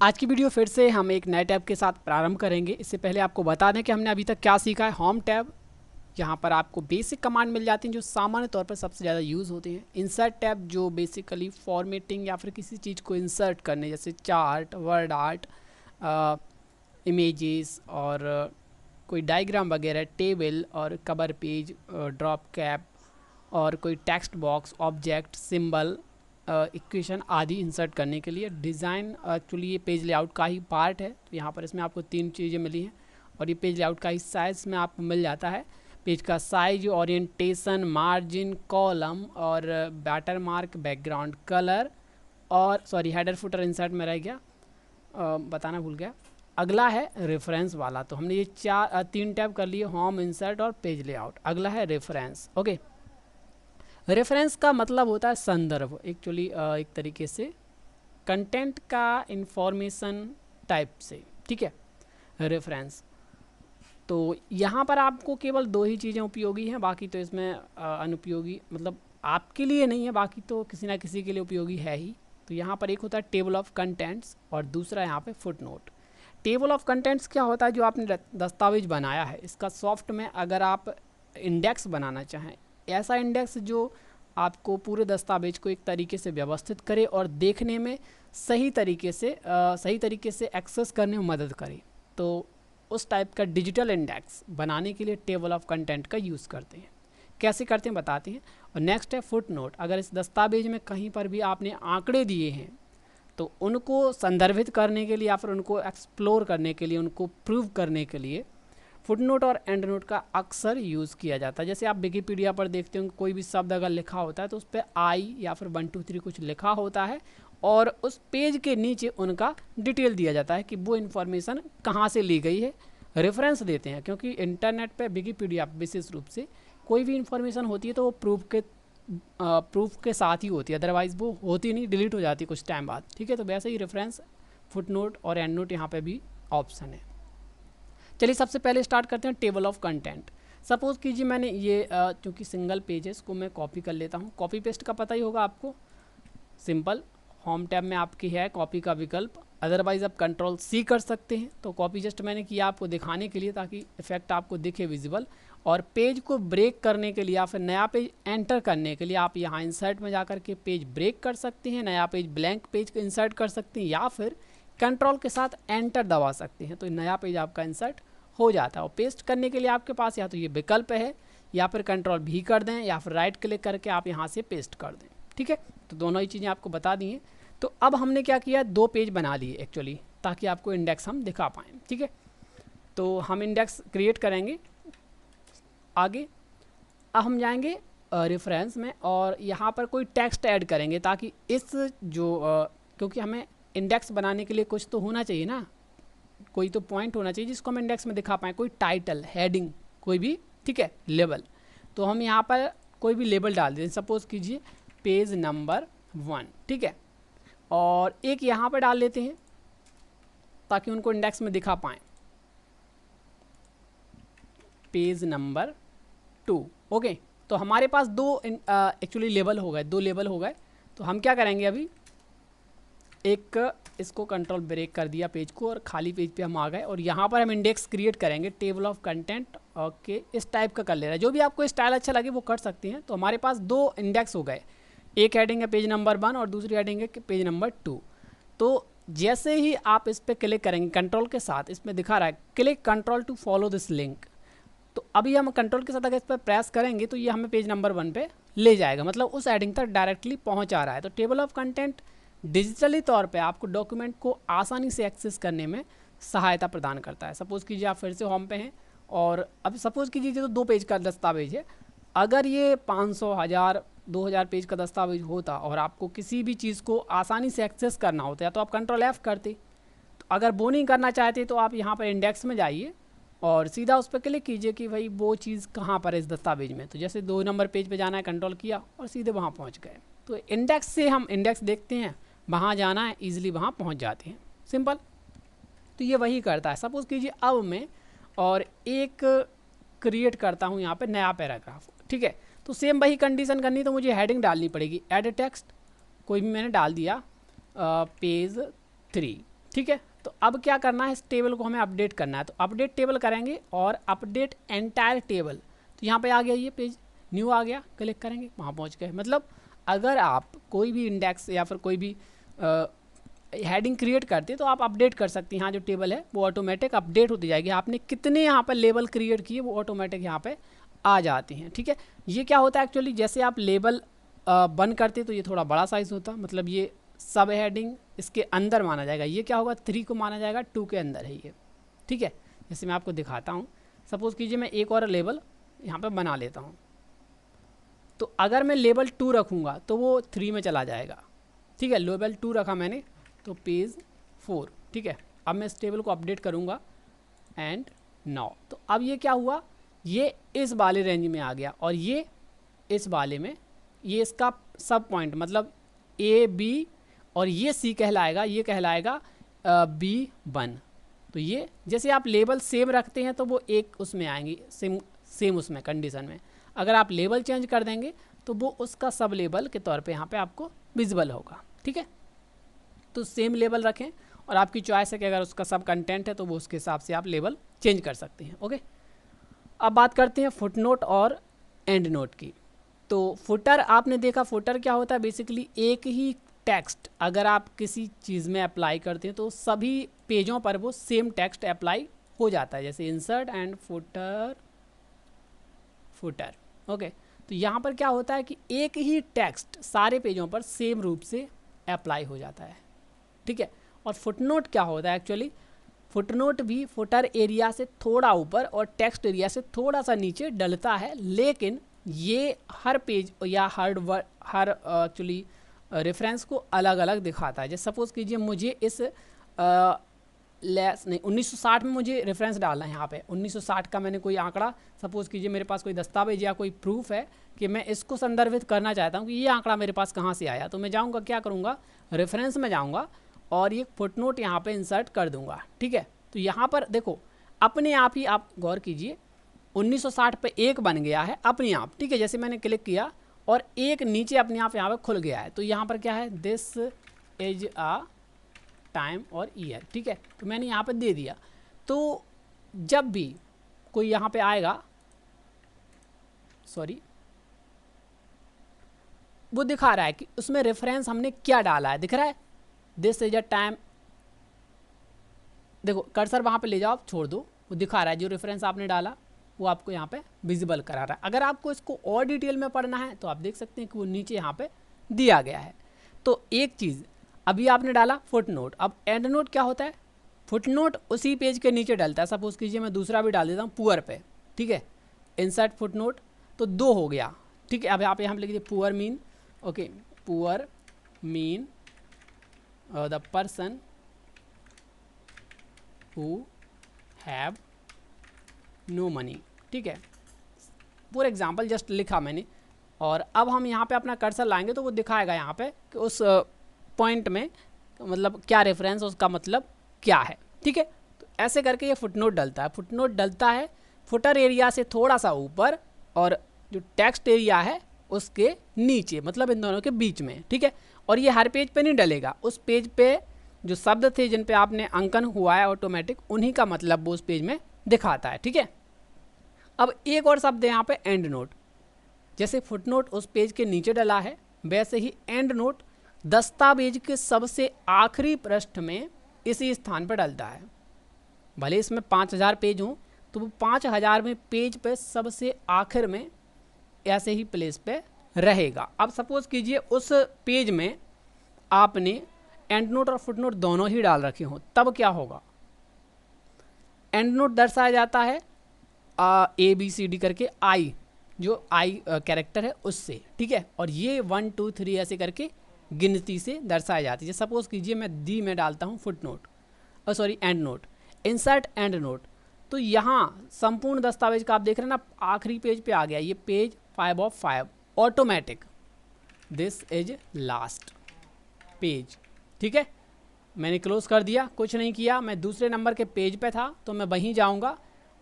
आज की वीडियो फिर से हम एक नए टैब के साथ प्रारंभ करेंगे। इससे पहले आपको बता दें कि हमने अभी तक क्या सीखा है। होम टैब, यहाँ पर आपको बेसिक कमांड मिल जाती हैं जो सामान्य तौर पर सबसे ज़्यादा यूज़ होती हैं। इंसर्ट टैब जो बेसिकली फॉर्मेटिंग या फिर किसी चीज़ को इंसर्ट करने, जैसे चार्ट, वर्ड आर्ट, इमेजेस और कोई डायग्राम वगैरह, टेबल और कवर पेज, ड्रॉप कैप और कोई text box, object, symbol, equation आदि इंसर्ट करने के लिए। डिज़ाइन एक्चुअली ये पेज लेआउट का ही पार्ट है। तो यहाँ पर इसमें आपको 3 चीज़ें मिली हैं और ये पेज लेआउट का ही साइज में आपको मिल जाता है। पेज का साइज, ओरिएंटेशन, मार्जिन, कॉलम और वाटर मार्क, बैकग्राउंड कलर और सॉरी हेडर फुटर इंसर्ट में रह गया, बताना भूल गया। अगला है रेफरेंस वाला। तो हमने ये 3 टैब कर लिए, होम, इंसर्ट और पेज लेआउट। अगला है रेफरेंस। ओके, रेफरेंस का मतलब होता है संदर्भ, एक्चुअली एक तरीके से कंटेंट का इंफॉर्मेशन टाइप से, ठीक है, रेफरेंस। तो यहाँ पर आपको केवल 2 ही चीज़ें उपयोगी हैं, बाकी तो इसमें अनुपयोगी, मतलब आपके लिए नहीं है, बाकी तो किसी ना किसी के लिए उपयोगी है ही। तो यहाँ पर एक होता है टेबल ऑफ कंटेंट्स और दूसरा यहाँ पे फुटनोट। टेबल ऑफ कंटेंट्स क्या होता है? जो आपने दस्तावेज बनाया है, इसका सॉफ्ट में अगर आप इंडेक्स बनाना चाहें, ऐसा इंडेक्स जो आपको पूरे दस्तावेज को एक तरीके से व्यवस्थित करे और देखने में सही तरीके से एक्सेस करने में मदद करे, तो उस टाइप का डिजिटल इंडेक्स बनाने के लिए टेबल ऑफ कंटेंट का यूज़ करते हैं। कैसे करते हैं बताते हैं। और नेक्स्ट है फुट नोट। अगर इस दस्तावेज में कहीं पर भी आपने आंकड़े दिए हैं तो उनको संदर्भित करने के लिए या फिर उनको एक्सप्लोर करने के लिए, उनको प्रूव करने के लिए फुटनोट और एंड नोट का अक्सर यूज़ किया जाता है। जैसे आप विकिपीडिया पर देखते हो, कोई भी शब्द अगर लिखा होता है तो उस पर आई या फिर 1 2 3 कुछ लिखा होता है और उस पेज के नीचे उनका डिटेल दिया जाता है कि वो इन्फॉर्मेशन कहाँ से ली गई है। रेफरेंस देते हैं क्योंकि इंटरनेट पे विकिपीडिया विशेष रूप से कोई भी इन्फॉर्मेशन होती है तो वो प्रूफ के साथ ही होती है, अदरवाइज़ वो होती नहीं, डिलीट हो जाती कुछ टाइम बाद, ठीक है। तो वैसे ही रेफरेंस, फुटनोट और एंड नोट यहाँ पे भी ऑप्शन है। चलिए सबसे पहले स्टार्ट करते हैं टेबल ऑफ कंटेंट। सपोज़ कीजिए मैंने ये क्योंकि सिंगल पेज है, इसको मैं कॉपी कर लेता हूँ। कॉपी पेस्ट का पता ही होगा आपको, सिंपल। होम टैब में आपकी है कॉपी का विकल्प, अदरवाइज़ आप Ctrl+C कर सकते हैं। तो कॉपी जस्ट मैंने किया आपको दिखाने के लिए ताकि इफेक्ट आपको दिखे विजिबल। और पेज को ब्रेक करने के लिए या फिर नया पेज एंटर करने के लिए आप यहाँ इंसर्ट में जाकर के पेज ब्रेक कर सकते हैं, नया पेज, ब्लैंक पेज को इंसर्ट कर सकते हैं या फिर कंट्रोल के साथ एंटर दबा सकते हैं, तो नया पेज आपका इंसर्ट हो जाता है। और पेस्ट करने के लिए आपके पास या तो ये विकल्प है या फिर Ctrl+V कर दें या फिर राइट क्लिक करके आप यहाँ से पेस्ट कर दें, ठीक है। तो दोनों ही चीज़ें आपको बता दी हैं। तो अब हमने क्या किया, 2 पेज बना लिए एक्चुअली, ताकि आपको इंडेक्स हम दिखा पाएँ, ठीक है। तो हम इंडेक्स क्रिएट करेंगे आगे। अब हम जाएंगे रेफरेंस में और यहाँ पर कोई टेक्स्ट ऐड करेंगे ताकि इस जो क्योंकि हमें इंडेक्स बनाने के लिए कुछ तो होना चाहिए ना, कोई तो पॉइंट होना चाहिए जिसको हम इंडेक्स में दिखा पाएँ, कोई टाइटल, हेडिंग, कोई भी, ठीक है, लेबल। तो हम यहाँ पर कोई भी लेबल डाल दें, सपोज कीजिए पेज नंबर 1, ठीक है। और एक यहाँ पर डाल लेते हैं ताकि उनको इंडेक्स में दिखा पाएँ, पेज नंबर 2, ओके। तो हमारे पास 2 एक्चुअली लेबल हो गए, 2 लेबल हो गए। तो हम क्या करेंगे, अभी एक इसको कंट्रोल ब्रेक कर दिया पेज को और खाली पेज पे हम आ गए और यहाँ पर हम इंडेक्स क्रिएट करेंगे टेबल ऑफ कंटेंट, ओके। इस टाइप का कर ले रहा है, जो भी आपको स्टाइल अच्छा लगे वो कर सकते हैं। तो हमारे पास 2 इंडेक्स हो गए, एक हेडिंग है पेज नंबर 1 और दूसरी हेडिंग है पेज नंबर 2। तो जैसे ही आप इस पर क्लिक करेंगे कंट्रोल के साथ, इसमें दिखा रहा है click control to follow this link, तो अभी हम कंट्रोल के साथ अगर इस पर प्रेस करेंगे तो ये हमें पेज नंबर 1 पे ले जाएगा, मतलब उस हेडिंग तक डायरेक्टली पहुंचा रहा है। तो टेबल ऑफ कंटेंट डिजिटली तौर पे आपको डॉक्यूमेंट को आसानी से एक्सेस करने में सहायता प्रदान करता है। सपोज़ कीजिए आप फिर से होम पे हैं और अब सपोज़ कीजिए तो 2 पेज का दस्तावेज है, अगर ये 500, 1000, 2000 पेज का दस्तावेज होता और आपको किसी भी चीज़ को आसानी से एक्सेस करना होता है तो आप Ctrl+F करते। तो अगर वो नहीं करना चाहते तो आप यहाँ पर इंडेक्स में जाइए और सीधा उस पर क्लिक कीजिए कि भाई वो चीज़ कहाँ पर है इस दस्तावेज में। तो जैसे 2 नंबर पेज पे जाना है, कंट्रोल किया और सीधे वहाँ पहुँच गए। तो इंडेक्स से हम इंडेक्स देखते हैं, वहाँ जाना है, ईजिली वहाँ पहुँच जाते हैं, सिंपल। तो ये वही करता है। सपोज़ कीजिए अब मैं और एक क्रिएट करता हूँ यहाँ पे नया पैराग्राफ, ठीक है। तो सेम वही कंडीशन करनी, तो मुझे हेडिंग डालनी पड़ेगी, ऐड टेक्स्ट, कोई भी मैंने डाल दिया पेज 3, ठीक है। तो अब क्या करना है, इस टेबल को हमें अपडेट करना है, तो अपडेट टेबल करेंगे और अपडेट एंटायर टेबल। तो यहाँ पे आ गया ये पेज, न्यू आ गया, क्लिक करेंगे वहाँ पहुँच गए। मतलब अगर आप कोई भी इंडेक्स या फिर कोई भी हेडिंग क्रिएट करते हैं तो आप अपडेट कर सकते हैं। यहाँ जो टेबल है वो ऑटोमेटिक अपडेट होती जाएगी। आपने कितने यहाँ पर लेबल क्रिएट किए वो ऑटोमेटिक यहाँ पे आ जाते हैं। ठीक है, ये क्या होता है एक्चुअली, जैसे आप लेबल बंद करते तो ये थोड़ा बड़ा साइज़ होता, मतलब ये सब हेडिंग इसके अंदर माना जाएगा। ये क्या होगा, 3 को माना जाएगा, 2 के अंदर है ये। ठीक है, जैसे मैं आपको दिखाता हूँ, सपोज़ कीजिए मैं एक और लेबल यहाँ पे बना लेता हूँ, तो अगर मैं लेबल 2 रखूँगा तो वो 3 में चला जाएगा। ठीक है, लेबल 2 रखा मैंने तो पेज 4। ठीक है, अब मैं इस टेबल को अपडेट करूँगा एंड नाउ, तो अब ये क्या हुआ, ये इस वाले रेंज में आ गया और ये इस वाले में, ये इसका सब पॉइंट मतलब A, B और ये C कहलाएगा, ये कहलाएगा B1। तो ये जैसे आप लेबल सेम रखते हैं तो वो एक उसमें आएंगी, सेम उसमें कंडीशन में। अगर आप लेबल चेंज कर देंगे तो वो उसका सब लेबल के तौर पे यहाँ पे आपको विजिबल होगा। ठीक है, तो सेम लेबल रखें और आपकी चॉइस है कि अगर उसका सब कंटेंट है तो वो उसके हिसाब से आप लेबल चेंज कर सकते हैं। ओके, अब बात करते हैं फुटनोट और एंड नोट की। तो फुटर आपने देखा, फुटर क्या होता है, बेसिकली एक ही टेक्स्ट अगर आप किसी चीज़ में अप्लाई करते हैं तो सभी पेजों पर वो सेम टेक्स्ट अप्लाई हो जाता है, जैसे इंसर्ट एंड फुटर। ओके, तो यहाँ पर क्या होता है कि एक ही टेक्स्ट सारे पेजों पर सेम रूप से अप्लाई हो जाता है। ठीक है, और फुटनोट क्या होता है एक्चुअली, फुटनोट भी फुटर एरिया से थोड़ा ऊपर और टेक्स्ट एरिया से थोड़ा सा नीचे डलता है, लेकिन ये हर पेज या हर एक्चुअली रेफरेंस को अलग अलग दिखाता है। जैसे सपोज़ कीजिए मुझे इस 1960 में मुझे रेफरेंस डालना है। यहाँ पे 1960 का मैंने कोई आंकड़ा, सपोज़ कीजिए मेरे पास कोई दस्तावेज या कोई प्रूफ है कि मैं इसको संदर्भित करना चाहता हूँ कि ये आंकड़ा मेरे पास कहाँ से आया, तो मैं जाऊँगा, क्या करूँगा, रेफरेंस में जाऊँगा और ये फुटनोट यहाँ पे इंसर्ट कर दूँगा। ठीक है, तो यहाँ पर देखो अपने आप ही, आप गौर कीजिए 1960 पे एक बन गया है अपने आप। ठीक है, जैसे मैंने क्लिक किया और एक नीचे अपने आप यहाँ पे खुल गया है, तो यहाँ पर क्या है, दिस इज अ टाइम और ईयर। ठीक है, तो मैंने यहाँ पे दे दिया, तो जब भी कोई यहाँ पे आएगा, सॉरी, वो दिखा रहा है कि उसमें रेफरेंस हमने क्या डाला है, दिख रहा है, दिस इज अ टाइम। देखो कर्सर वहाँ पे ले जाओ, आप छोड़ दो, वो दिखा रहा है जो रेफरेंस आपने डाला वो आपको यहाँ पे विजिबल करा रहा है। अगर आपको इसको और डिटेल में पढ़ना है तो आप देख सकते हैं कि वो नीचे यहाँ पे दिया गया है। तो एक चीज़ अभी आपने डाला फुटनोट, अब एंड नोट क्या होता है, फुटनोट उसी पेज के नीचे डलता है। सपोज़ कीजिए मैं दूसरा भी डाल देता हूँ पुअर पे। ठीक है, इंसर्ट फुटनोट, तो 2 हो गया। ठीक है, अब आप यहाँ पे लिख दीजिए poor mean, okay, poor mean the person who have no money. ठीक है, फॉर एग्जाम्पल जस्ट लिखा मैंने, और अब हम यहाँ पे अपना कर्सर लाएंगे तो वो दिखाएगा यहाँ पे कि उस पॉइंट में मतलब क्या रेफरेंस, उसका मतलब क्या है। ठीक है, तो ऐसे करके ये फुटनोट डलता है। फुटनोट डलता है फुटर एरिया से थोड़ा सा ऊपर और जो टेक्स्ट एरिया है उसके नीचे, मतलब इन दोनों के बीच में। ठीक है, और ये हर पेज पे नहीं डलेगा, उस पेज पे जो शब्द थे जिन पे आपने अंकन हुआ है ऑटोमेटिक, उन्हीं का मतलब वो उस पेज में दिखाता है। ठीक है, अब एक और शब्द है यहाँ पे एंड नोट। जैसे फुटनोट उस पेज के नीचे डला है, वैसे ही एंड नोट दस्तावेज के सबसे आखिरी पृष्ठ में इसी स्थान पर डलता है। भले इसमें 5000 पेज हों तो वो 5000वें पेज पे सबसे आखिर में ऐसे ही प्लेस पे रहेगा। अब सपोज़ कीजिए उस पेज में आपने एंड नोट और फुटनोट दोनों ही डाल रखे हों, तब क्या होगा, एंड नोट दर्शाया जाता है ABCD करके आई, जो आई कैरेक्टर है उससे। ठीक है, और ये 1 2 3 ऐसे करके गिनती से दर्शाया जाती है। सपोज़ कीजिए मैं डी में डालता हूँ footnote, sorry and note, insert and note, तो यहाँ संपूर्ण दस्तावेज का आप देख रहे हैं ना, आखिरी पेज पे आ गया, ये page 5 of 5 automatic, this is last page. ठीक है, मैंने क्लोज कर दिया, कुछ नहीं किया, मैं दूसरे नंबर के पेज पे था तो मैं वहीं जाऊंगा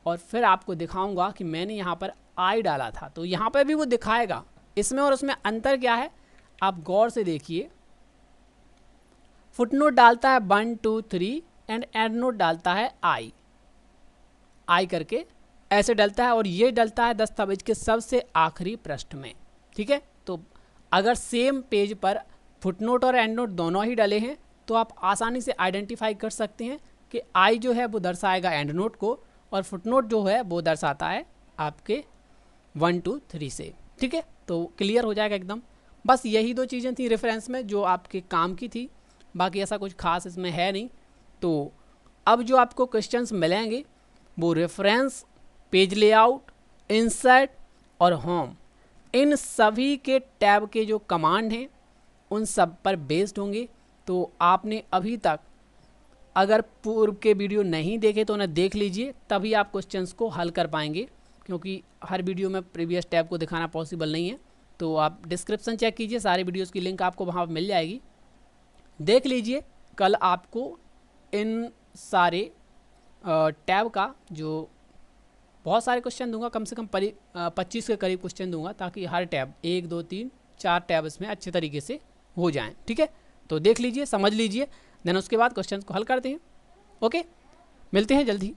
और फिर आपको दिखाऊंगा कि मैंने यहाँ पर आई डाला था, तो यहाँ पर भी वो दिखाएगा। इसमें और उसमें अंतर क्या है, आप गौर से देखिए। फुटनोट डालता है 1 2 3 एंड एंड नोट डालता है आई करके ऐसे डलता है, और ये डलता है दस्तावेज के सबसे आखिरी पृष्ठ में। ठीक है, तो अगर सेम पेज पर फुटनोट और एंड नोट दोनों ही डले हैं तो आप आसानी से आइडेंटिफाई कर सकते हैं कि आई जो है वो दर्शाएगा एंड नोट को, और फुटनोट जो है वो दर्शाता है आपके 1 2 3 से। ठीक है, तो क्लियर हो जाएगा एकदम। बस यही दो चीज़ें थी रेफरेंस में जो आपके काम की थी, बाकी ऐसा कुछ खास इसमें है नहीं। तो अब जो आपको क्वेश्चंस मिलेंगे वो रेफरेंस, पेज लेआउट, इंसर्ट और होम, इन सभी के टैब के जो कमांड हैं उन सब पर बेस्ड होंगे। तो आपने अभी तक अगर पूर्व के वीडियो नहीं देखे तो उन्हें देख लीजिए, तभी आप क्वेश्चंस को हल कर पाएंगे, क्योंकि हर वीडियो में प्रीवियस टैब को दिखाना पॉसिबल नहीं है। तो आप डिस्क्रिप्शन चेक कीजिए, सारे वीडियोस की लिंक आपको वहाँ मिल जाएगी, देख लीजिए। कल आपको इन सारे टैब का जो बहुत सारे क्वेश्चन दूंगा, कम से कम 25 के करीब क्वेश्चन दूंगा, ताकि हर टैब 1 2 3 4 टैब इसमें अच्छे तरीके से हो जाएं। ठीक है, तो देख लीजिए, समझ लीजिए, देन उसके बाद क्वेश्चन को हल करते हैं। ओके, मिलते हैं जल्दी।